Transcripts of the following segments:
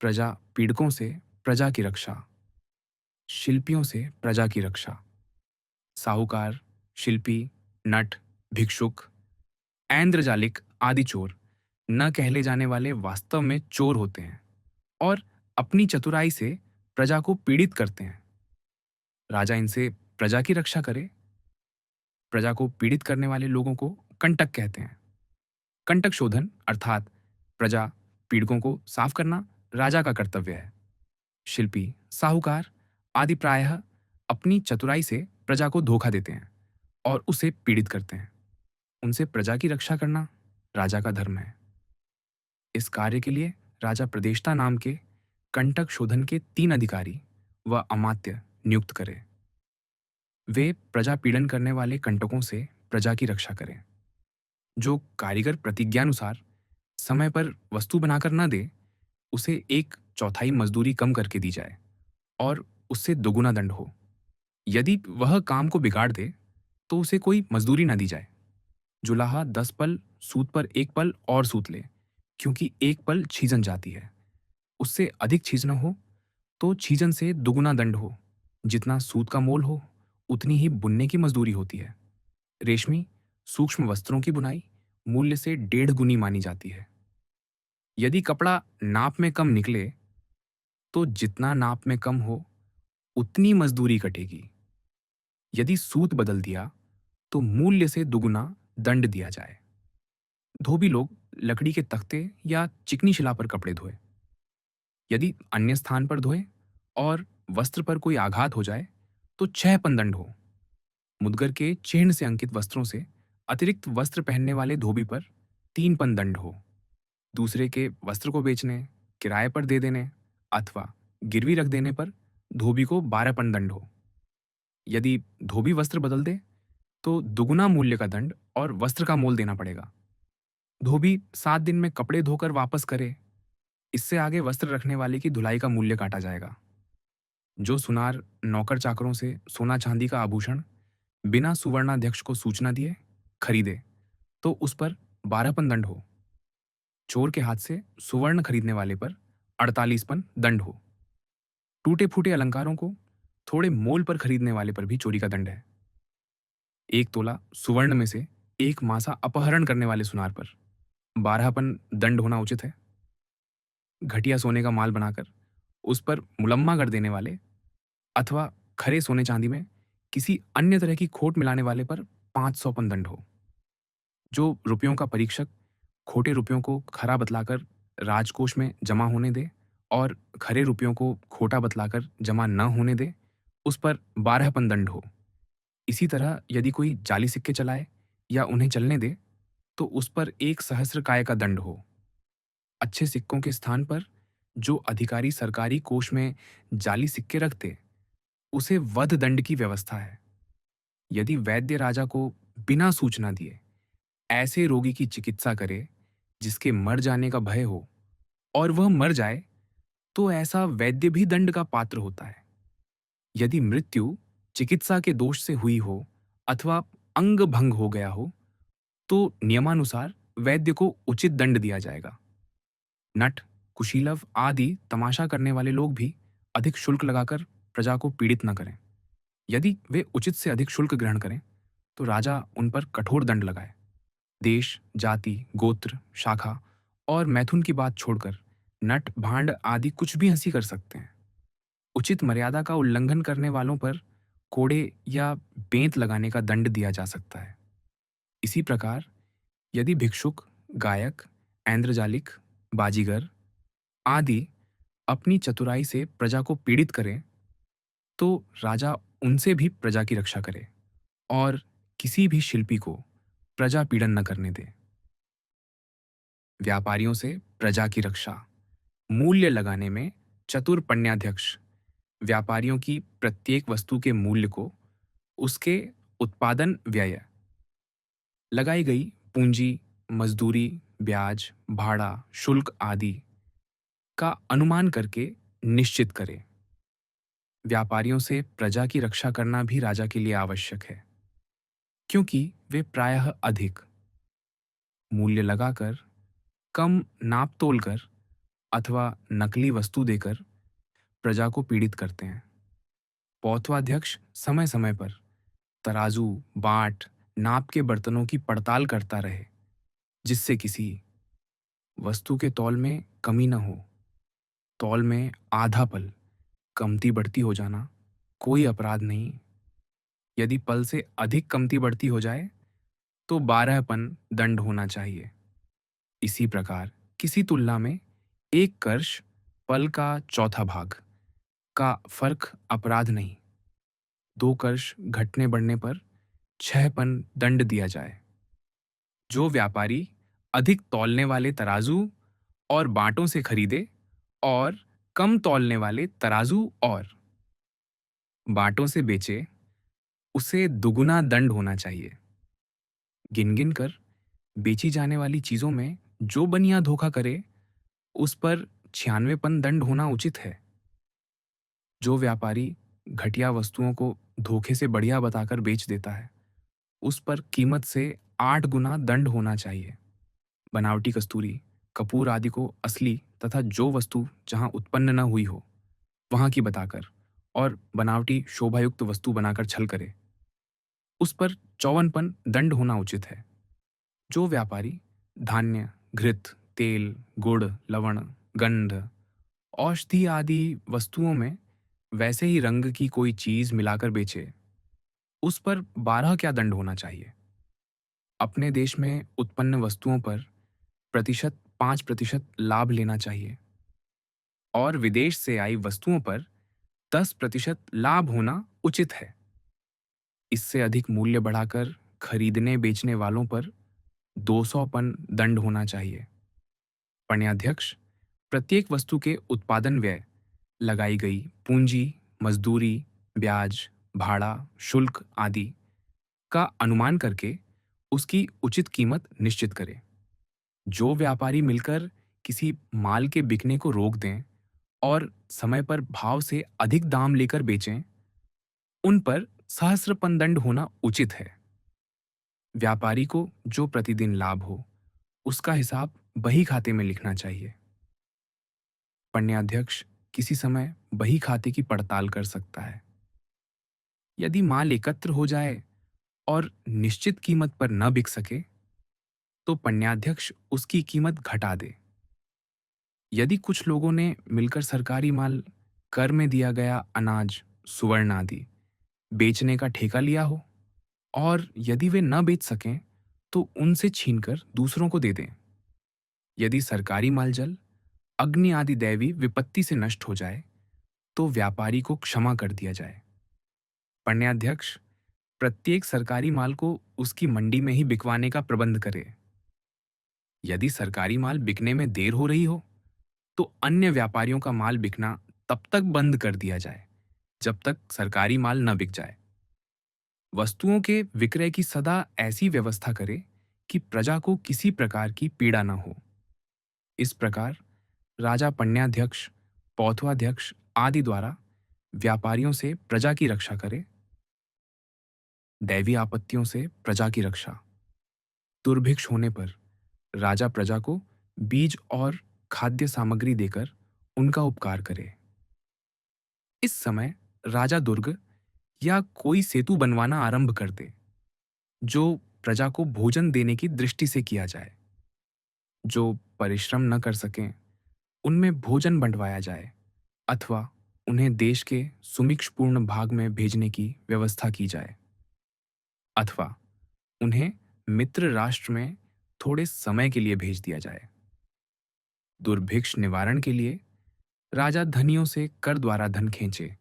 प्रजा पीड़कों से प्रजा की रक्षा, शिल्पियों से प्रजा की रक्षा। साहूकार, शिल्पी, नट, भिक्षुक, ऐन्द्रजालिक आदि चोर न कहले जाने वाले वास्तव में चोर होते हैं और अपनी चतुराई से प्रजा को पीड़ित करते हैं। राजा इनसे प्रजा की रक्षा करे। प्रजा को पीड़ित करने वाले लोगों को कंटक कहते हैं। कंटक शोधन अर्थात प्रजा पीड़कों को साफ करना राजा का कर्तव्य है। शिल्पी, साहूकार आदि प्रायः अपनी चतुराई से प्रजा को धोखा देते हैं और उसे पीड़ित करते हैं। उनसे प्रजा की रक्षा करना राजा का धर्म है। इस कार्य के लिए राजा प्रदेष्टा नाम के कंटक शोधन के 3 अधिकारी व अमात्य नियुक्त करे। वे प्रजा पीड़न करने वाले कंटकों से प्रजा की रक्षा करें। जो कारीगर प्रतिज्ञानुसार समय पर वस्तु बनाकर न दे, उसे 1/4 मजदूरी कम करके दी जाए और उससे दोगुना दंड हो। यदि वह काम को बिगाड़ दे, तो उसे कोई मजदूरी न दी जाए। जुलाहा 10 पल सूत पर 1 पल और सूत ले, क्योंकि 1 पल छीजन जाती है। उससे अधिक छीजना हो तो छीजन से दुगुना दंड हो। जितना सूत का मोल हो, उतनी ही बुनने की मजदूरी होती है। रेशमी सूक्ष्म वस्त्रों की बुनाई मूल्य से 1.5 गुनी मानी जाती है। यदि कपड़ा नाप में कम निकले, तो जितना नाप में कम हो, उतनी मजदूरी कटेगी। यदि सूत बदल दिया, तो मूल्य से दुगुना दंड दिया जाए। धोबी लोग लकड़ी के तख्ते या चिकनी शिला पर कपड़े धोए। यदि अन्य स्थान पर धोए और वस्त्र पर कोई आघात हो जाए, तो 6 पन दंड हो। मुद्गर के चिह्न से अंकित वस्त्रों से अतिरिक्त वस्त्र पहनने वाले धोबी पर 3 पन दंड हो। दूसरे के वस्त्र को बेचने, किराए पर दे देने अथवा गिरवी रख देने पर धोबी को 12 पन दंड हो। यदि धोबी वस्त्र बदल दे, तो दुगुना मूल्य का दंड और वस्त्र का मोल देना पड़ेगा। धोबी 7 दिन में कपड़े धोकर वापस करे, इससे आगे वस्त्र रखने वाले की धुलाई का मूल्य काटा जाएगा। जो सुनार नौकर चाकरों से सोना चांदी का आभूषण बिना सुवर्णाध्यक्ष को सूचना दिए खरीदे, तो उस पर 12 पन दंड हो। चोर के हाथ से सुवर्ण खरीदने वाले पर 48 पन दंड हो। टूटे फूटे अलंकारों को थोड़े मोल पर खरीदने वाले पर भी चोरी का दंड है। 1 तोला सुवर्ण में से 1 मासा अपहरण करने वाले सुनार पर 12 पन दंड होना उचित है। घटिया सोने का माल बनाकर उस पर मुलम्मा कर देने वाले अथवा खरे सोने चांदी में किसी अन्य तरह की खोट मिलाने वाले पर 500 पन दंड हो। जो रुपयों का परीक्षक खोटे रुपयों को खरा बतलाकर राजकोष में जमा होने दे और खरे रुपयों को खोटा बतलाकर जमा न होने दे, उस पर 12 पन दंड हो। इसी तरह यदि कोई जाली सिक्के चलाए या उन्हें चलने दे, तो उस पर 1 सहस्र काय का दंड हो। अच्छे सिक्कों के स्थान पर जो अधिकारी सरकारी कोष में जाली सिक्के रखते, उसे वध दंड की व्यवस्था है। यदि वैद्य राजा को बिना सूचना दिए ऐसे रोगी की चिकित्सा करे जिसके मर जाने का भय हो और वह मर जाए, तो ऐसा वैद्य भी दंड का पात्र होता है। यदि मृत्यु चिकित्सा के दोष से हुई हो अथवा अंग भंग हो गया हो, तो नियमानुसार वैद्य को उचित दंड दिया जाएगा। नट, कुशीलव आदि तमाशा करने वाले लोग भी अधिक शुल्क लगाकर प्रजा को पीड़ित न करें। यदि वे उचित से अधिक शुल्क ग्रहण करें, तो राजा उन पर कठोर दंड लगाए। देश, जाति, गोत्र, शाखा और मैथुन की बात छोड़कर नट, भांड आदि कुछ भी हंसी कर सकते हैं। उचित मर्यादा का उल्लंघन करने वालों पर कोड़े या बेंत लगाने का दंड दिया जा सकता है। इसी प्रकार यदि भिक्षुक, गायक, ऐन्द्रजालिक, बाजीगर आदि अपनी चतुराई से प्रजा को पीड़ित करें, तो राजा उनसे भी प्रजा की रक्षा करे और किसी भी शिल्पी को प्रजा पीड़न न करने दे। व्यापारियों से प्रजा की रक्षा। मूल्य लगाने में चतुर पण्याध्यक्ष व्यापारियों की प्रत्येक वस्तु के मूल्य को उसके उत्पादन व्यय, लगाई गई पूंजी, मजदूरी, ब्याज, भाड़ा, शुल्क आदि का अनुमान करके निश्चित करे। व्यापारियों से प्रजा की रक्षा करना भी राजा के लिए आवश्यक है, क्योंकि वे प्रायः अधिक मूल्य लगाकर, कम नाप तोल कर अथवा नकली वस्तु देकर प्रजा को पीड़ित करते हैं। पौथवाध्यक्ष समय समय पर तराजू, बाट, नाप के बर्तनों की पड़ताल करता रहे, जिससे किसी वस्तु के तौल में कमी न हो। तौल में आधा पल कमती बढ़ती हो जाना कोई अपराध नहीं। यदि पल से अधिक कमती बढ़ती हो जाए तो 12 पन दंड होना चाहिए। इसी प्रकार किसी तुलना में एक कर्ष पल का चौथा भाग का फर्क अपराध नहीं। 2 कर्ष घटने बढ़ने पर 6 पन दंड दिया जाए। जो व्यापारी अधिक तौलने वाले तराजू और बांटों से खरीदे और कम तौलने वाले तराजू और बांटों से बेचे, उसे दुगुना दंड होना चाहिए। गिन गिन कर बेची जाने वाली चीजों में जो बनिया धोखा करे, उस पर 96 पन दंड होना उचित है। जो व्यापारी घटिया वस्तुओं को धोखे से बढ़िया बताकर बेच देता है, उस पर कीमत से 8 गुना दंड होना चाहिए। बनावटी कस्तूरी, कपूर आदि को असली तथा जो वस्तु जहां उत्पन्न न हुई हो, वहां की बताकर और बनावटी शोभायुक्त वस्तु बनाकर छल करे, उस पर 54 पन दंड होना उचित है। जो व्यापारी धान्य, घृत, तेल, गुड़, लवण, गंध, औषधि आदि वस्तुओं में वैसे ही रंग की कोई चीज मिलाकर बेचे, उस पर 12 क्या दंड होना चाहिए। अपने देश में उत्पन्न वस्तुओं पर प्रतिशत 5% लाभ लेना चाहिए और विदेश से आई वस्तुओं पर 10% लाभ होना उचित है। इससे अधिक मूल्य बढ़ाकर खरीदने बेचने वालों पर 200 पन दंड होना चाहिए। पण्याध्यक्ष प्रत्येक वस्तु के उत्पादन व्यय, लगाई गई पूंजी, मजदूरी, ब्याज, भाड़ा, शुल्क आदि का अनुमान करके उसकी उचित कीमत निश्चित करे। जो व्यापारी मिलकर किसी माल के बिकने को रोक दें और समय पर भाव से अधिक दाम लेकर बेचें, उन पर सहस्रपन दंड होना उचित है। व्यापारी को जो प्रतिदिन लाभ हो, उसका हिसाब बही खाते में लिखना चाहिए। पण्याध्यक्ष किसी समय बही खाते की पड़ताल कर सकता है। यदि माल एकत्र हो जाए और निश्चित कीमत पर न बिक सके, तो पण्याध्यक्ष उसकी कीमत घटा दे। यदि कुछ लोगों ने मिलकर सरकारी माल, कर में दिया गया अनाज, सुवर्ण आदि बेचने का ठेका लिया हो और यदि वे न बेच सकें, तो उनसे छीनकर दूसरों को दे दें। यदि सरकारी माल जल, अग्नि आदि दैवी विपत्ति से नष्ट हो जाए, तो व्यापारी को क्षमा कर दिया जाए। पण्याध्यक्ष प्रत्येक सरकारी माल को उसकी मंडी में ही बिकवाने का प्रबंध करे। यदि सरकारी माल बिकने में देर हो रही हो, तो अन्य व्यापारियों का माल बिकना तब तक बंद कर दिया जाए जब तक सरकारी माल न बिक जाए। वस्तुओं के विक्रय की सदा ऐसी व्यवस्था करे कि प्रजा को किसी प्रकार की पीड़ा न हो। इस प्रकार राजा पण्याध्यक्ष, पौथवाध्यक्ष आदि द्वारा व्यापारियों से प्रजा की रक्षा करे। दैवी आपत्तियों से प्रजा की रक्षा। दुर्भिक्ष होने पर राजा प्रजा को बीज और खाद्य सामग्री देकर उनका उपकार करे। इस समय राजा दुर्ग या कोई सेतु बनवाना आरंभ कर दे, जो प्रजा को भोजन देने की दृष्टि से किया जाए। जो परिश्रम न कर सकें, उनमें भोजन बंटवाया जाए अथवा उन्हें देश के सुभिक्षपूर्ण भाग में भेजने की व्यवस्था की जाए, अथवा उन्हें मित्र राष्ट्र में थोड़े समय के लिए भेज दिया जाए। दुर्भिक्ष निवारण के लिए राजा धनियों से कर द्वारा धन खींचे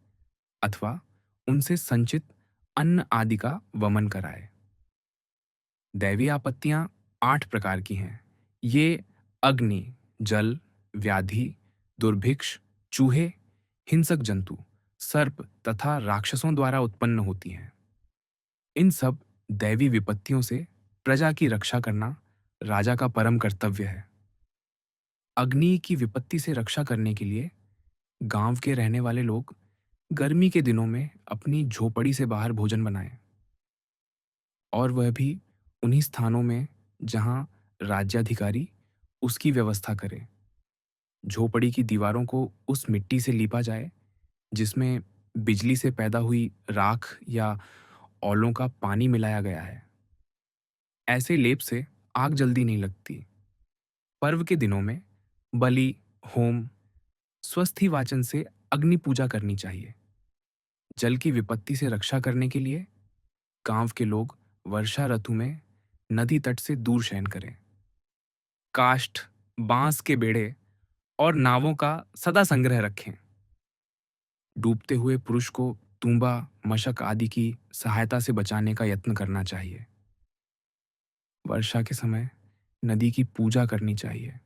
अथवा उनसे संचित अन्न आदि का वमन कराए। दैवी आपत्तियां 8 प्रकार की हैं। ये अग्नि, जल, व्याधि, दुर्भिक्ष, चूहे, हिंसक जंतु, सर्प तथा राक्षसों द्वारा उत्पन्न होती हैं। इन सब दैवी विपत्तियों से प्रजा की रक्षा करना राजा का परम कर्तव्य है। अग्नि की विपत्ति से रक्षा करने के लिए गांव के रहने वाले लोग गर्मी के दिनों में अपनी झोपड़ी से बाहर भोजन बनाएं, और वह भी उन्हीं स्थानों में जहां राज्याधिकारी उसकी व्यवस्था करे। झोपड़ी की दीवारों को उस मिट्टी से लीपा जाए जिसमें बिजली से पैदा हुई राख या औलों का पानी मिलाया गया है। ऐसे लेप से आग जल्दी नहीं लगती। पर्व के दिनों में बलि, होम, स्वस्थि वाचन से अग्नि पूजा करनी चाहिए। जल की विपत्ति से रक्षा करने के लिए गांव के लोग वर्षा ऋतु में नदी तट से दूर शयन करें। काष्ठ, बांस के बेड़े और नावों का सदा संग्रह रखें। डूबते हुए पुरुष को तूंबा, मशक आदि की सहायता से बचाने का यत्न करना चाहिए। वर्षा के समय नदी की पूजा करनी चाहिए।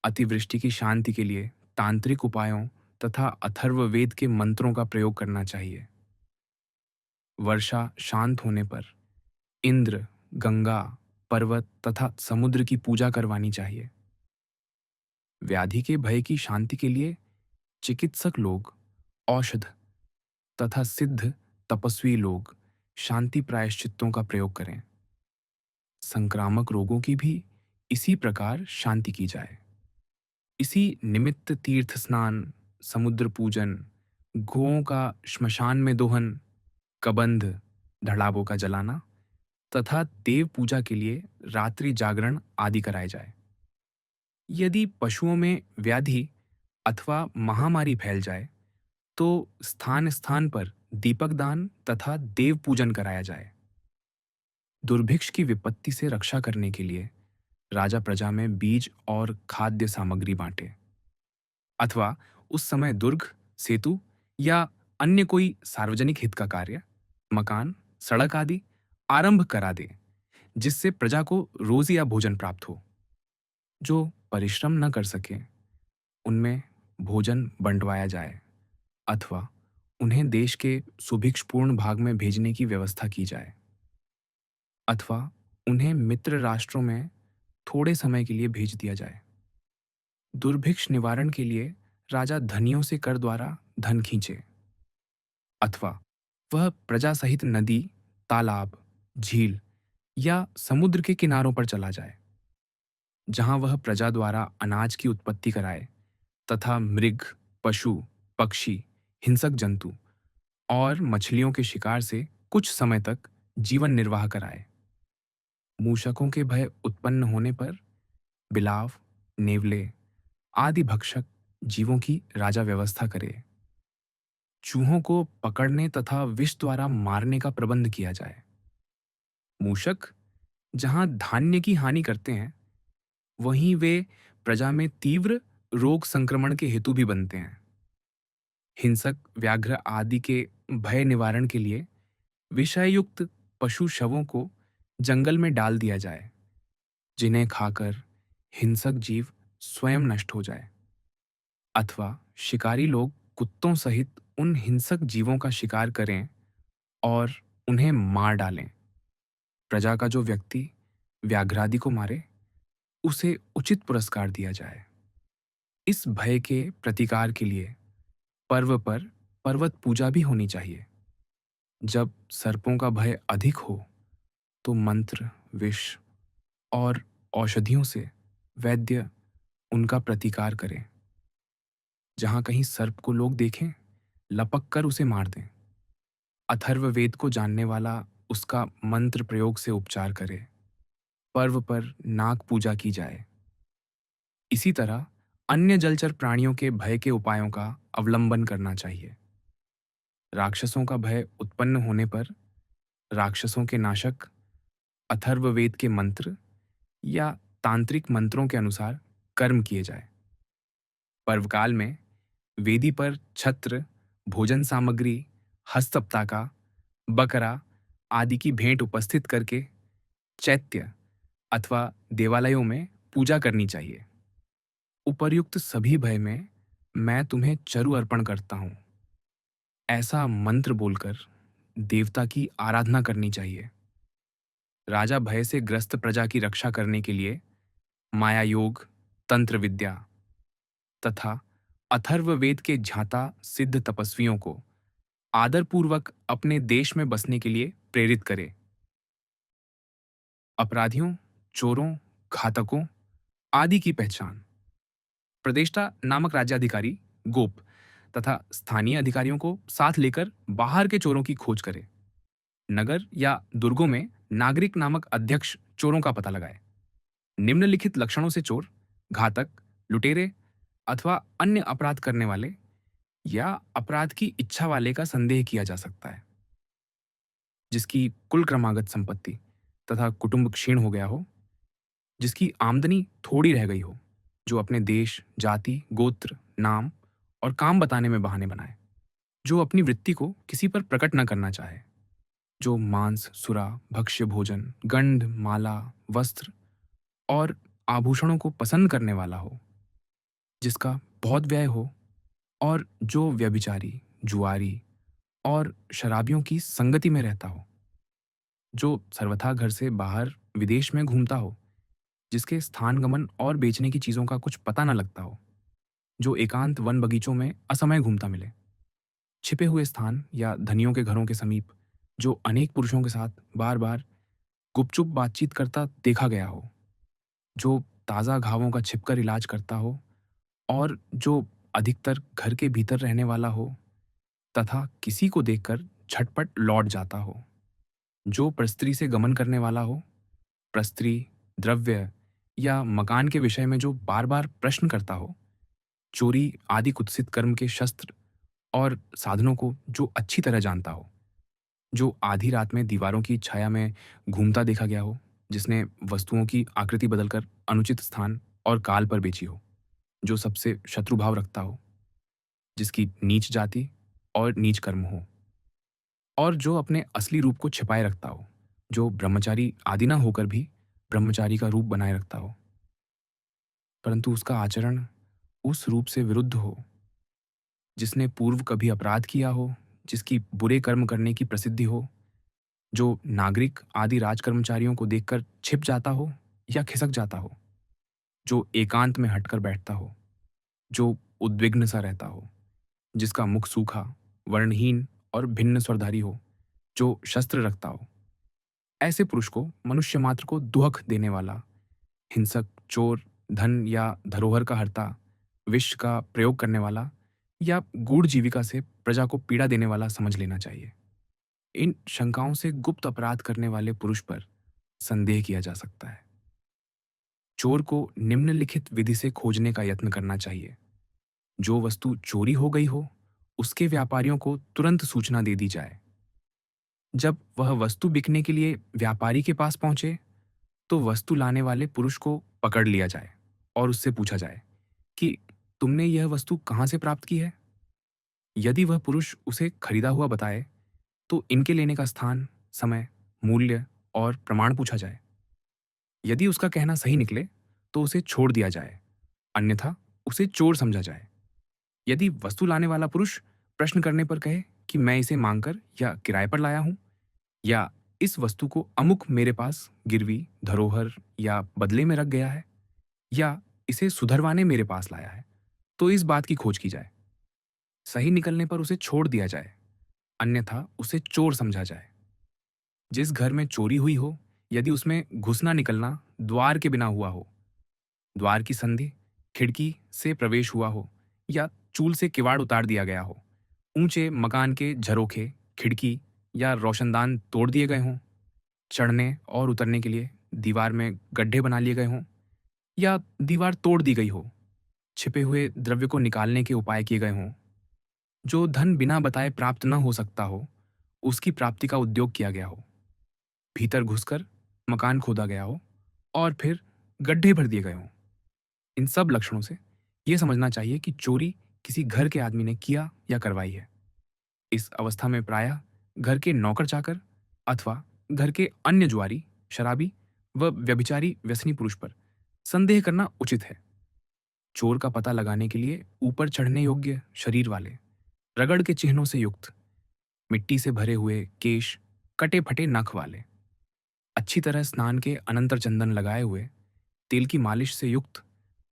अतिवृष्टि की शांति के लिए तांत्रिक उपायों तथा अथर्ववेद के मंत्रों का प्रयोग करना चाहिए। वर्षा शांत होने पर इंद्र, गंगा, पर्वत तथा समुद्र की पूजा करवानी चाहिए। व्याधि के भय की शांति के लिए चिकित्सक लोग, औषध तथा सिद्ध तपस्वी लोग शांति प्रायश्चित्तों का प्रयोग करें। संक्रामक रोगों की भी इसी प्रकार शांति की जाए। इसी निमित्त तीर्थ स्नान, समुद्र पूजन, गोओं का श्मशान में दोहन, कबंध, ढलाबों का जलाना तथा देव पूजा के लिए रात्रि जागरण आदि कराए जाए। यदि पशुओं में व्याधि अथवा महामारी फैल जाए तो स्थान स्थान पर दीपक दान तथा देव पूजन कराया जाए। दुर्भिक्ष की विपत्ति से रक्षा करने के लिए राजा प्रजा में बीज और खाद्य सामग्री बांटे, अथवा उस समय दुर्ग, सेतु या अन्य कोई सार्वजनिक हित का कार्य, मकान, सड़क आदि आरंभ करा दे जिससे प्रजा को रोजी या भोजन प्राप्त हो। जो परिश्रम न कर सके उनमें भोजन बंटवाया जाए, अथवा उन्हें देश के सुभिक्षपूर्ण भाग में भेजने की व्यवस्था की जाए, अथवा उन्हें मित्र राष्ट्रों में थोड़े समय के लिए भेज दिया जाए। दुर्भिक्ष निवारण के लिए राजा धनियों से कर द्वारा धन खींचे, अथवा वह प्रजा सहित नदी, तालाब, झील या समुद्र के किनारों पर चला जाए, जहां वह प्रजा द्वारा अनाज की उत्पत्ति कराए तथा मृग, पशु, पक्षी, हिंसक जंतु और मछलियों के शिकार से कुछ समय तक जीवन निर्वाह कराए। मूषकों के भय उत्पन्न होने पर बिलाव, नेवले आदि भक्षक जीवों की राजा व्यवस्था करे। चूहों को पकड़ने तथा विष द्वारा मारने का प्रबंध किया जाए। मूषक जहां धान्य की हानि करते हैं, वहीं वे प्रजा में तीव्र रोग संक्रमण के हेतु भी बनते हैं। हिंसक व्याघ्र आदि के भय निवारण के लिए विषयुक्त पशु शवों को जंगल में डाल दिया जाए, जिन्हें खाकर हिंसक जीव स्वयं नष्ट हो जाए, अथवा शिकारी लोग कुत्तों सहित उन हिंसक जीवों का शिकार करें और उन्हें मार डालें। प्रजा का जो व्यक्ति व्याघ्रादि को मारे उसे उचित पुरस्कार दिया जाए। इस भय के प्रतिकार के लिए पर्व पर पर्वत पूजा भी होनी चाहिए। जब सर्पों का भय अधिक हो तो मंत्र, विष और औषधियों से वैद्य उनका प्रतिकार करें। जहां कहीं सर्प को लोग देखें, लपक कर उसे मार दें। अथर्ववेद को जानने वाला उसका मंत्र प्रयोग से उपचार करे। पर्व पर नाग पूजा की जाए। इसी तरह अन्य जलचर प्राणियों के भय के उपायों का अवलंबन करना चाहिए। राक्षसों का भय उत्पन्न होने पर राक्षसों के नाशक अथर्ववेद के मंत्र या तांत्रिक मंत्रों के अनुसार कर्म किए जाए। पर्वकाल में वेदी पर छत्र, भोजन सामग्री, हस्तपताका, बकरा आदि की भेंट उपस्थित करके चैत्य अथवा देवालयों में पूजा करनी चाहिए। उपर्युक्त सभी भय में मैं तुम्हें चरु अर्पण करता हूँ, ऐसा मंत्र बोलकर देवता की आराधना करनी चाहिए। राजा भय से ग्रस्त प्रजा की रक्षा करने के लिए माया योग, तंत्र विद्या तथा अथर्ववेद के झांता सिद्ध तपस्वियों को आदरपूर्वक अपने देश में बसने के लिए प्रेरित करे। अपराधियों, चोरों, घातकों आदि की पहचान, प्रदेष्टा नामक राज्याधिकारी गोप तथा स्थानीय अधिकारियों को साथ लेकर बाहर के चोरों की खोज करे। नगर या दुर्गों में नागरिक नामक अध्यक्ष चोरों का पता लगाए। निम्नलिखित लक्षणों से चोर, घातक, लुटेरे अथवा अन्य अपराध करने वाले या अपराध की इच्छा वाले का संदेह किया जा सकता है। जिसकी कुल क्रमागत संपत्ति तथा कुटुंब क्षीण हो गया हो, जिसकी आमदनी थोड़ी रह गई हो, जो अपने देश, जाति, गोत्र, नाम और काम बताने में बहाने बनाए, जो अपनी वृत्ति को किसी पर प्रकट न करना चाहे, जो मांस, सुरा, भक्ष्य भोजन, गंध, माला, वस्त्र और आभूषणों को पसंद करने वाला हो, जिसका बहुत व्यय हो और जो व्यभिचारी, जुआरी और शराबियों की संगति में रहता हो, जो सर्वथा घर से बाहर विदेश में घूमता हो, जिसके स्थान गमन और बेचने की चीज़ों का कुछ पता न लगता हो, जो एकांत वन बगीचों में असमय घूमता मिले, छिपे हुए स्थान या धनियों के घरों के समीप जो अनेक पुरुषों के साथ बार बार गुपचुप बातचीत करता देखा गया हो, जो ताज़ा घावों का छिपकर इलाज करता हो और जो अधिकतर घर के भीतर रहने वाला हो तथा किसी को देखकर झटपट लौट जाता हो, जो परस्त्री से गमन करने वाला हो, परस्त्री, द्रव्य या मकान के विषय में जो बार बार प्रश्न करता हो, चोरी आदि कुत्सित कर्म के शस्त्र और साधनों को जो अच्छी तरह जानता हो, जो आधी रात में दीवारों की छाया में घूमता देखा गया हो, जिसने वस्तुओं की आकृति बदलकर अनुचित स्थान और काल पर बेची हो, जो सबसे शत्रुभाव रखता हो, जिसकी नीच जाति और नीच कर्म हो, और जो अपने असली रूप को छिपाए रखता हो, जो ब्रह्मचारी आदि न होकर भी ब्रह्मचारी का रूप बनाए रखता हो, परंतु उसका आचरण उस रूप से विरुद्ध हो, जिसने पूर्व कभी अपराध किया हो, जिसकी बुरे कर्म करने की प्रसिद्धि हो, जो नागरिक आदि राजकर्मचारियों को देखकर छिप जाता हो या खिसक जाता हो, जो एकांत में हटकर बैठता हो, जो उद्विग्न सा रहता हो, जिसका मुख सूखा, वर्णहीन और भिन्न स्वरधारी हो, जो शस्त्र रखता हो, ऐसे पुरुष को मनुष्य मात्र को दुहक देने वाला, हिंसक, चोर, धन या धरोहर का हर्ता, विष का प्रयोग करने वाला या गूढ़ जीविका से प्रजा को पीड़ा देने वाला समझ लेना चाहिए। इन शंकाओं से गुप्त अपराध करने वाले पुरुष पर संदेह किया जा सकता है। चोर को निम्नलिखित विधि से खोजने का यत्न करना चाहिए। जो वस्तु चोरी हो गई हो, उसके व्यापारियों को तुरंत सूचना दे दी जाए। जब वह वस्तु बिकने के लिए व्यापारी के पास पहुंचे, तो वस्तु लाने वाले पुरुष को पकड़ लिया जाए और उससे पूछा जाए कि तुमने यह वस्तु कहाँ से प्राप्त की है। यदि वह पुरुष उसे खरीदा हुआ बताए, तो इनके लेने का स्थान, समय, मूल्य और प्रमाण पूछा जाए। यदि उसका कहना सही निकले, तो उसे छोड़ दिया जाए, अन्यथा उसे चोर समझा जाए। यदि वस्तु लाने वाला पुरुष प्रश्न करने पर कहे कि मैं इसे मांगकर या किराए पर लाया हूं, या इस वस्तु को अमुक मेरे पास गिरवी, धरोहर या बदले में रख गया है, या इसे सुधरवाने मेरे पास लाया है, तो इस बात की खोज की जाए। सही निकलने पर उसे छोड़ दिया जाए, अन्यथा उसे चोर समझा जाए। जिस घर में चोरी हुई हो, यदि उसमें घुसना निकलना द्वार के बिना हुआ हो, द्वार की संधि खिड़की से प्रवेश हुआ हो, या चूल से किवाड़ उतार दिया गया हो, ऊंचे मकान के झरोखे, खिड़की या रोशनदान तोड़ दिए गए हों, चढ़ने और उतरने के लिए दीवार में गड्ढे बना लिए गए हों, या दीवार तोड़ दी गई हो, छिपे हुए द्रव्य को निकालने के उपाय किए गए हों, जो धन बिना बताए प्राप्त न हो सकता हो, उसकी प्राप्ति का उद्योग किया गया हो, भीतर घुसकर मकान खोदा गया हो और फिर गड्ढे भर दिए गए हों। इन सब लक्षणों से यह समझना चाहिए कि चोरी किसी घर के आदमी ने किया या करवाई है। इस अवस्था में प्रायः घर के नौकर चाकर अथवा घर के अन्य जुआरी, शराबी व व्यभिचारी व्यसनी पुरुष पर संदेह करना उचित है। चोर का पता लगाने के लिए ऊपर चढ़ने योग्य शरीर वाले, रगड़ के चिन्हों से युक्त, मिट्टी से भरे हुए केश, कटे फटे नख वाले, अच्छी तरह स्नान के अनंतर चंदन लगाए हुए, तेल की मालिश से युक्त,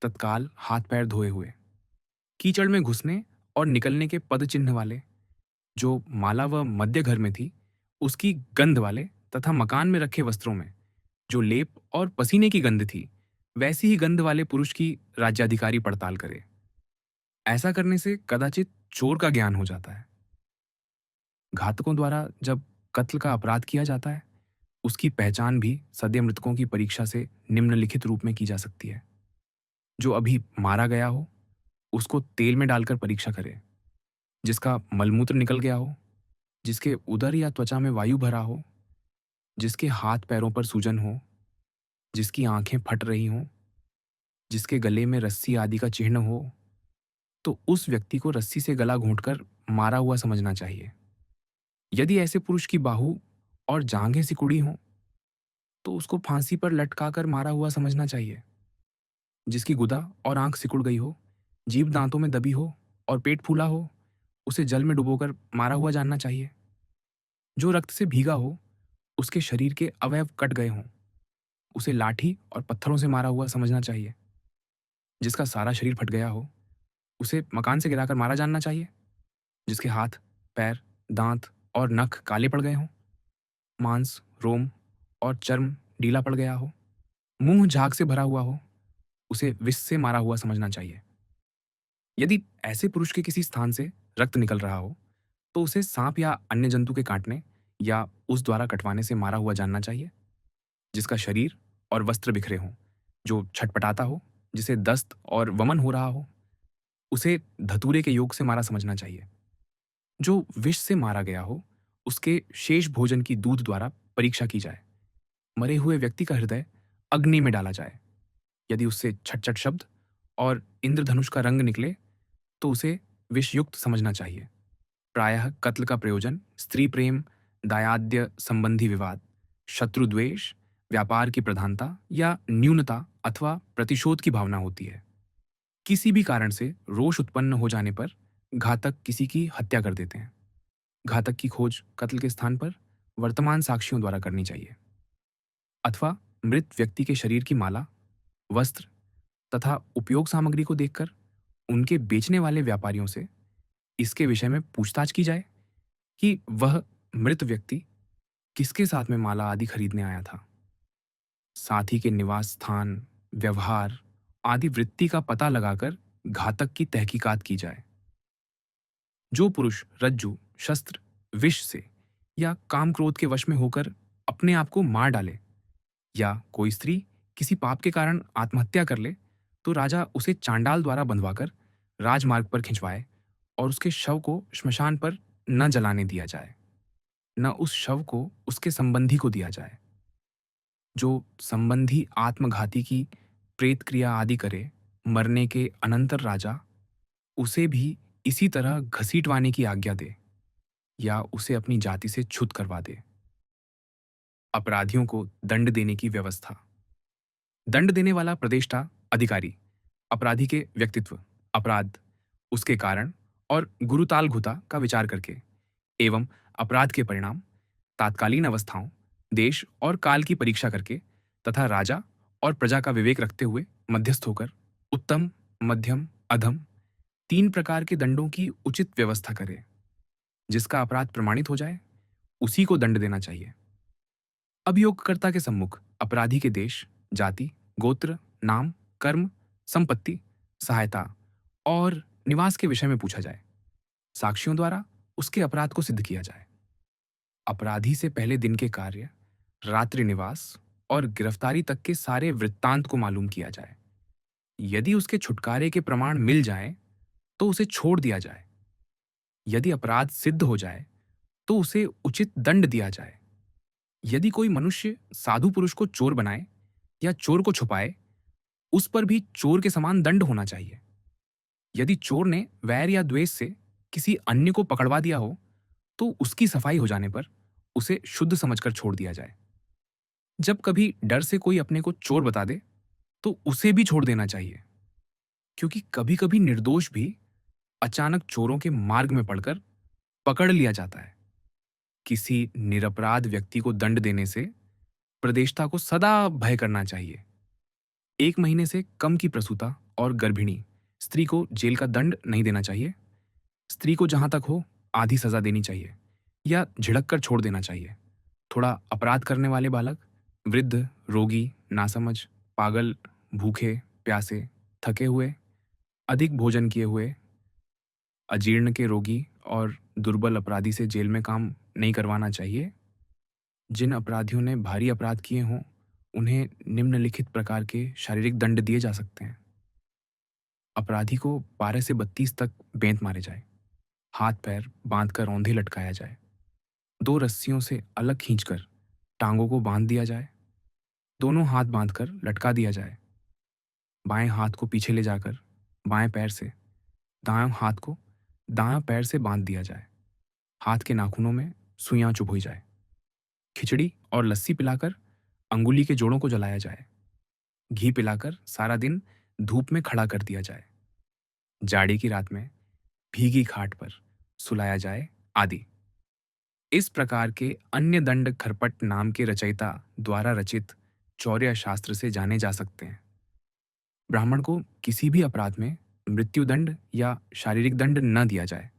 तत्काल हाथ पैर धोए हुए, कीचड़ में घुसने और निकलने के पद चिन्ह वाले, जो माला व मध्य घर में थी उसकी गंध वाले, तथा मकान में रखे वस्त्रों में जो लेप और पसीने की गंध थी वैसी ही गंध वाले पुरुष की राज्याधिकारी पड़ताल करे। ऐसा करने से कदाचित चोर का ज्ञान हो जाता है। घातकों द्वारा जब कत्ल का अपराध किया जाता है, उसकी पहचान भी सद्य मृतकों की परीक्षा से निम्नलिखित रूप में की जा सकती है। जो अभी मारा गया हो, उसको तेल में डालकर परीक्षा करें। जिसका मलमूत्र निकल गया हो, जिसके उदर या त्वचा में वायु भरा हो, जिसके हाथ पैरों पर सूजन हो, जिसकी आंखें फट रही हों, जिसके गले में रस्सी आदि का चिन्ह हो, तो उस व्यक्ति को रस्सी से गला घोंटकर मारा हुआ समझना चाहिए। यदि ऐसे पुरुष की बाहु और जांघें सिकुड़ी हों, तो उसको फांसी पर लटकाकर मारा हुआ समझना चाहिए। जिसकी गुदा और आंख सिकुड़ गई हो, जीभ दांतों में दबी हो और पेट फूला हो, उसे जल में डुबोकर मारा हुआ जानना चाहिए। जो रक्त से भीगा हो, उसके शरीर के अवयव कट गए हों, उसे लाठी और पत्थरों से मारा हुआ समझना चाहिए। जिसका सारा शरीर फट गया हो, उसे मकान से गिराकर मारा जानना चाहिए। जिसके हाथ, पैर, दांत और नख काले पड़ गए हों, मांस, रोम और चर्म ढीला पड़ गया हो, मुंह झाग से भरा हुआ हो, उसे विष से मारा हुआ समझना चाहिए। यदि ऐसे पुरुष के किसी स्थान से रक्त निकल रहा हो, तो उसे सांप या अन्य जंतु के काटने या उस द्वारा कटवाने से मारा हुआ जानना चाहिए। जिसका शरीर और वस्त्र बिखरे हों, जो छटपटाता हो, जिसे दस्त और वमन हो रहा हो, उसे धतूरे के योग से मारा समझना चाहिए। जो विष से मारा गया हो, उसके शेष भोजन की दूध द्वारा परीक्षा की जाए। मरे हुए व्यक्ति का हृदय अग्नि में डाला जाए। यदि उससे छट-छट शब्द और इंद्रधनुष का रंग निकले, तो उसे विषयुक्त समझना चाहिए। प्रायः कत्ल का प्रयोजन स्त्री प्रेम, दायाद्य संबंधी विवाद, शत्रुद्वेष, व्यापार की प्रधानता या न्यूनता अथवा प्रतिशोध की भावना होती है। किसी भी कारण से रोष उत्पन्न हो जाने पर घातक किसी की हत्या कर देते हैं। घातक की खोज कत्ल के स्थान पर वर्तमान साक्षियों द्वारा करनी चाहिए, अथवा मृत व्यक्ति के शरीर की माला, वस्त्र तथा उपयोग सामग्री को देखकर उनके बेचने वाले व्यापारियों से इसके विषय में पूछताछ की जाए कि वह मृत व्यक्ति किसके साथ में माला आदि खरीदने आया था। साथी के निवास स्थान, व्यवहार आदि वृत्ति का पता लगाकर घातक की तहकीकात की जाए। जो पुरुष रज्जु, शस्त्र, विष से या काम क्रोध के वश में होकर अपने आप को मार डाले, या कोई स्त्री किसी पाप के कारण आत्महत्या कर ले, तो राजा उसे चांडाल द्वारा बंधवाकर राजमार्ग पर खिंचवाए और उसके शव को श्मशान पर न जलाने दिया जाए, न उस शव को उसके संबंधी को दिया जाए। जो संबंधी आत्मघाती की प्रेत क्रिया आदि करे, मरने के अनंतर राजा उसे भी इसी तरह घसीटवाने की आज्ञा दे या उसे अपनी जाति से छूत करवा दे। अपराधियों को दंड देने की व्यवस्था। दंड देने वाला प्रदेष्टा अधिकारी अपराधी के व्यक्तित्व, अपराध, उसके कारण और गुरुतालघुता का विचार करके एवं अपराध के परिणाम, तात्कालीन अवस्थाओं, देश और काल की परीक्षा करके तथा राजा और प्रजा का विवेक रखते हुए मध्यस्थ होकर उत्तम, मध्यम, अधम 3 प्रकार के दंडों की उचित व्यवस्था करे। जिसका अपराध प्रमाणित हो जाए, उसी को दंड देना चाहिए। अभियोगकर्ता के सम्मुख अपराधी के देश, जाति, गोत्र, नाम, कर्म, संपत्ति, सहायता और निवास के विषय में पूछा जाए। साक्षियों द्वारा उसके अपराध को सिद्ध किया जाए। अपराधी से पहले दिन के कार्य, रात्रि निवास और गिरफ्तारी तक के सारे वृत्तांत को मालूम किया जाए। यदि उसके छुटकारे के प्रमाण मिल जाए, तो उसे छोड़ दिया जाए। यदि अपराध सिद्ध हो जाए, तो उसे उचित दंड दिया जाए। यदि कोई मनुष्य साधु पुरुष को चोर बनाए या चोर को छुपाए, उस पर भी चोर के समान दंड होना चाहिए। यदि चोर ने वैर या द्वेष से किसी अन्य को पकड़वा दिया हो, तो उसकी सफाई हो जाने पर उसे शुद्ध समझकर छोड़ दिया जाए। जब कभी डर से कोई अपने को चोर बता दे, तो उसे भी छोड़ देना चाहिए, क्योंकि कभी-कभी निर्दोष भी अचानक चोरों के मार्ग में पड़कर पकड़ लिया जाता है। किसी निरपराध व्यक्ति को दंड देने से प्रदेष्टा को सदा भय करना चाहिए। 1 महीने से कम की प्रसूता और गर्भिणी स्त्री को जेल का दंड नहीं देना चाहिए। स्त्री को जहां तक हो आधी सजा देनी चाहिए या झिड़क कर छोड़ देना चाहिए। थोड़ा अपराध करने वाले बालक, वृद्ध, रोगी, नासमझ, पागल, भूखे, प्यासे, थके हुए, अधिक भोजन किए हुए, अजीर्ण के रोगी और दुर्बल अपराधी से जेल में काम नहीं करवाना चाहिए। जिन अपराधियों ने भारी अपराध किए हों, उन्हें निम्नलिखित प्रकार के शारीरिक दंड दिए जा सकते हैं। अपराधी को 12 से 32 तक बेंत मारे जाए, हाथ पैर बांधकर औंधे लटकाया जाए, 2 रस्सियों से अलग खींचकर टांगों को बांध दिया जाए, दोनों हाथ बांधकर लटका दिया जाए, बाएं हाथ को पीछे ले जाकर बाएं पैर से दायां हाथ को दायां पैर से बांध दिया जाए, हाथ के नाखूनों में सुइयां चुभोई जाए, खिचड़ी और लस्सी पिलाकर अंगुली के जोड़ों को जलाया जाए, घी पिलाकर सारा दिन धूप में खड़ा कर दिया जाए, जाड़े की रात में भीगी खाट पर सुलाया जाए आदि। इस प्रकार के अन्य दंड खरपट नाम के रचयिता द्वारा रचित चौर्य शास्त्र से जाने जा सकते हैं। ब्राह्मण को किसी भी अपराध में मृत्युदंड या शारीरिक दंड न दिया जाए।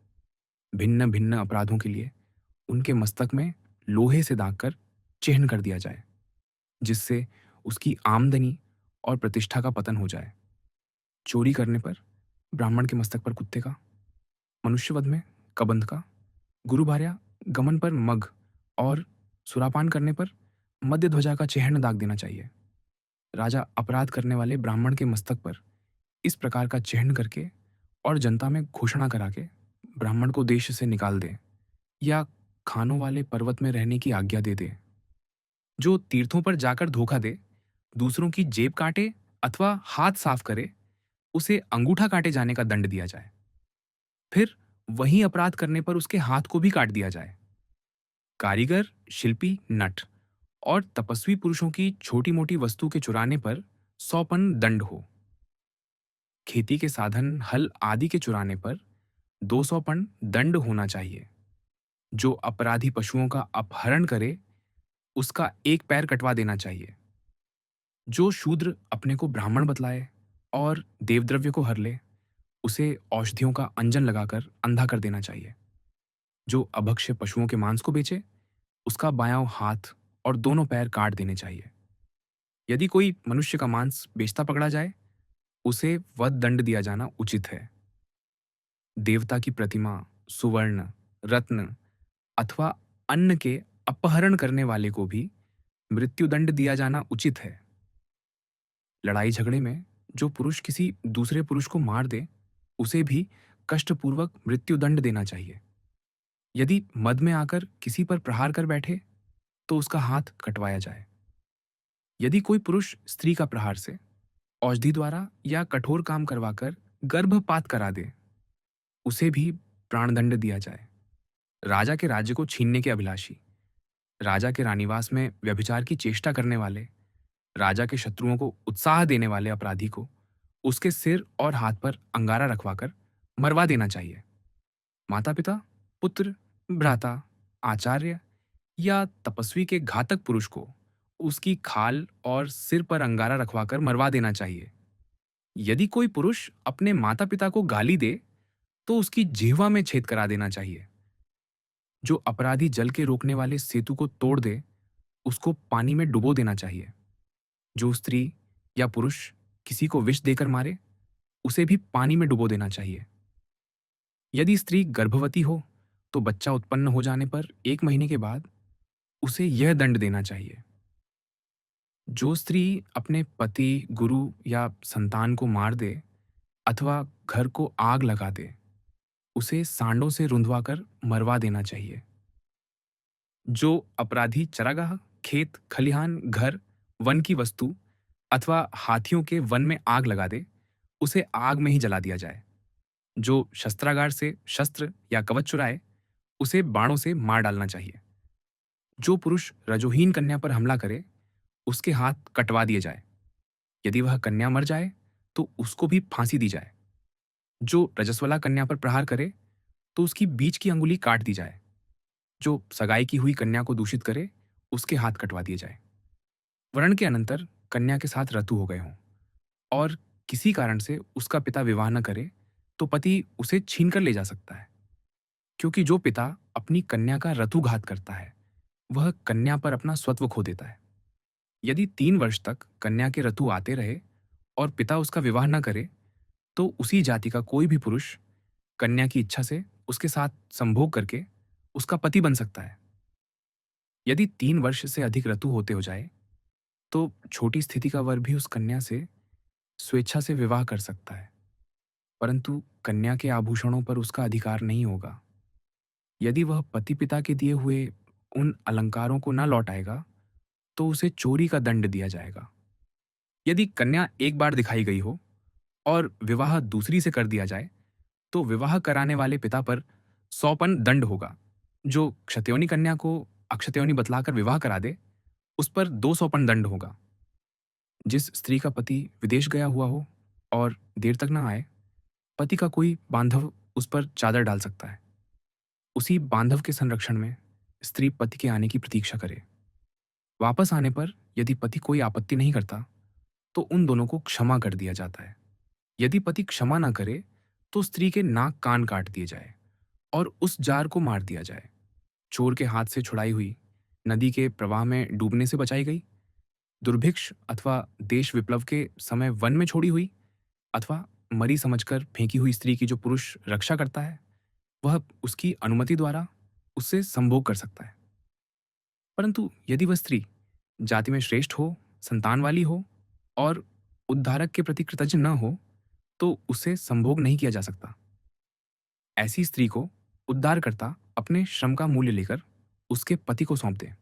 भिन्न भिन्न अपराधों के लिए उनके मस्तक में लोहे से दागकर चिह्न कर दिया जाए, जिससे उसकी आमदनी और प्रतिष्ठा का पतन हो जाए। चोरी करने पर ब्राह्मण के मस्तक पर कुत्ते का, मनुष्यवध में कबंध का, गुरुभार्या गमन पर मग और सुरापान करने पर मध्य ध्वजा का चिह्न दाग देना चाहिए। राजा अपराध करने वाले ब्राह्मण के मस्तक पर इस प्रकार का चिह्न करके और जनता में घोषणा करा के ब्राह्मण को देश से निकाल दे या खानों वाले पर्वत में रहने की आज्ञा दे दे। जो तीर्थों पर जाकर धोखा दे, दूसरों की जेब काटे अथवा हाथ साफ करे, उसे अंगूठा काटे जाने का दंड दिया जाए। फिर वहीं अपराध करने पर उसके हाथ को भी काट दिया जाए। कारीगर, शिल्पी, नट और तपस्वी पुरुषों की छोटी मोटी वस्तु के चुराने पर 100 दंड हो। खेती के साधन, हल आदि के चुराने पर 200 दंड होना चाहिए। जो अपराधी पशुओं का अपहरण करे, उसका एक पैर कटवा देना चाहिए। जो शूद्र अपने को ब्राह्मण बतलाए और देवद्रव्य को हर ले, उसे औषधियों का अंजन लगाकर अंधा कर देना चाहिए। जो अभक्ष्य पशुओं के मांस को बेचे, उसका बायां हाथ और दोनों पैर काट देने चाहिए। यदि कोई मनुष्य का मांस बेचता पकड़ा जाए, उसे वध दंड दिया जाना उचित है। देवता की प्रतिमा, सुवर्ण, रत्न अथवा अन्न के अपहरण करने वाले को भी मृत्युदंड दिया जाना उचित है। लड़ाई झगड़े में जो पुरुष किसी दूसरे पुरुष को मार दे, उसे भी कष्टपूर्वक मृत्युदंड देना चाहिए। यदि मद में आकर किसी पर प्रहार कर बैठे, तो उसका हाथ कटवाया जाए। यदि कोई पुरुष स्त्री का प्रहार से, औषधि द्वारा या कठोर काम करवाकर गर्भपात करा दे, उसे भी प्राणदंड दिया जाए। राजा के राज्य को छीनने के अभिलाषी, राजा के रानीवास में व्यभिचार की चेष्टा करने वाले, राजा के शत्रुओं को उत्साह देने वाले अपराधी को उसके सिर और हाथ पर अंगारा रखवाकर मरवा देना चाहिए। माता पिता, पुत्र, भ्राता, आचार्य या तपस्वी के घातक पुरुष को उसकी खाल और सिर पर अंगारा रखवाकर मरवा देना चाहिए। यदि कोई पुरुष अपने माता पिता को गाली दे, तो उसकी जिह्वा में छेद करा देना चाहिए। जो अपराधी जल के रोकने वाले सेतु को तोड़ दे, उसको पानी में डुबो देना चाहिए। जो स्त्री या पुरुष किसी को विष देकर मारे, उसे भी पानी में डुबो देना चाहिए। यदि स्त्री गर्भवती हो, तो बच्चा उत्पन्न हो जाने पर 1 महीने के बाद उसे यह दंड देना चाहिए। जो स्त्री अपने पति, गुरु या संतान को मार दे अथवा घर को आग लगा दे, उसे सांडों से रुंधवाकर मरवा देना चाहिए। जो अपराधी चरागाह, खेत, खलिहान, घर, वन की वस्तु अथवा हाथियों के वन में आग लगा दे, उसे आग में ही जला दिया जाए। जो शस्त्रागार से शस्त्र या कवच चुराए, उसे बाणों से मार डालना चाहिए। जो पुरुष रजोहीन कन्या पर हमला करे, उसके हाथ कटवा दिए जाए। यदि वह कन्या मर जाए, तो उसको भी फांसी दी जाए। जो रजस्वला कन्या पर प्रहार करे, तो उसकी बीच की अंगुली काट दी जाए। जो सगाई की हुई कन्या को दूषित करे, उसके हाथ कटवा दिए जाए। वर्ण के अनंतर कन्या के साथ रतु हो गए हों और किसी कारण से उसका पिता विवाह न करे, तो पति उसे छीन कर ले जा सकता है। क्योंकि जो पिता अपनी कन्या का रतुघात करता है, वह कन्या पर अपना स्वत्व खो देता है। यदि 3 वर्ष तक कन्या के रतु आते रहे और पिता उसका विवाह न करे, तो उसी जाति का कोई भी पुरुष कन्या की इच्छा से उसके साथ संभोग करके उसका पति बन सकता है। यदि 3 वर्ष से अधिक ऋतु होते हो जाए, तो छोटी स्थिति का वर भी उस कन्या से स्वेच्छा से विवाह कर सकता है, परंतु कन्या के आभूषणों पर उसका अधिकार नहीं होगा। यदि वह पति पिता के दिए हुए उन अलंकारों को न लौटाएगा, तो उसे चोरी का दंड दिया जाएगा। यदि कन्या एक बार दिखाई गई हो और विवाह दूसरी से कर दिया जाए, तो विवाह कराने वाले पिता पर 100पन दंड होगा। जो क्षत्रियोनी कन्या को अक्षत्रियोनी बतलाकर विवाह करा दे, उस पर 200पन दंड होगा। जिस स्त्री का पति विदेश गया हुआ हो और देर तक न आए, पति का कोई बांधव उस पर चादर डाल सकता है। उसी बांधव के संरक्षण में स्त्री पति के आने की प्रतीक्षा करे। वापस आने पर यदि पति कोई आपत्ति नहीं करता, तो उन दोनों को क्षमा कर दिया जाता है। यदि पति क्षमा न करे, तो स्त्री के नाक कान काट दिए जाए और उस जार को मार दिया जाए। चोर के हाथ से छुड़ाई हुई, नदी के प्रवाह में डूबने से बचाई गई, दुर्भिक्ष अथवा देश विप्लव के समय वन में छोड़ी हुई, अथवा मरी समझकर फेंकी हुई स्त्री की जो पुरुष रक्षा करता है, वह उसकी अनुमति द्वारा उससे संभोग कर सकता है। परंतु यदि वह स्त्री जाति में श्रेष्ठ हो, संतान वाली हो और उद्धारक के प्रति कृतज्ञ न हो, तो उससे संभोग नहीं किया जा सकता। ऐसी स्त्री को उद्धारकर्ता अपने श्रम का मूल्य लेकर उसके पति को सौंप दे।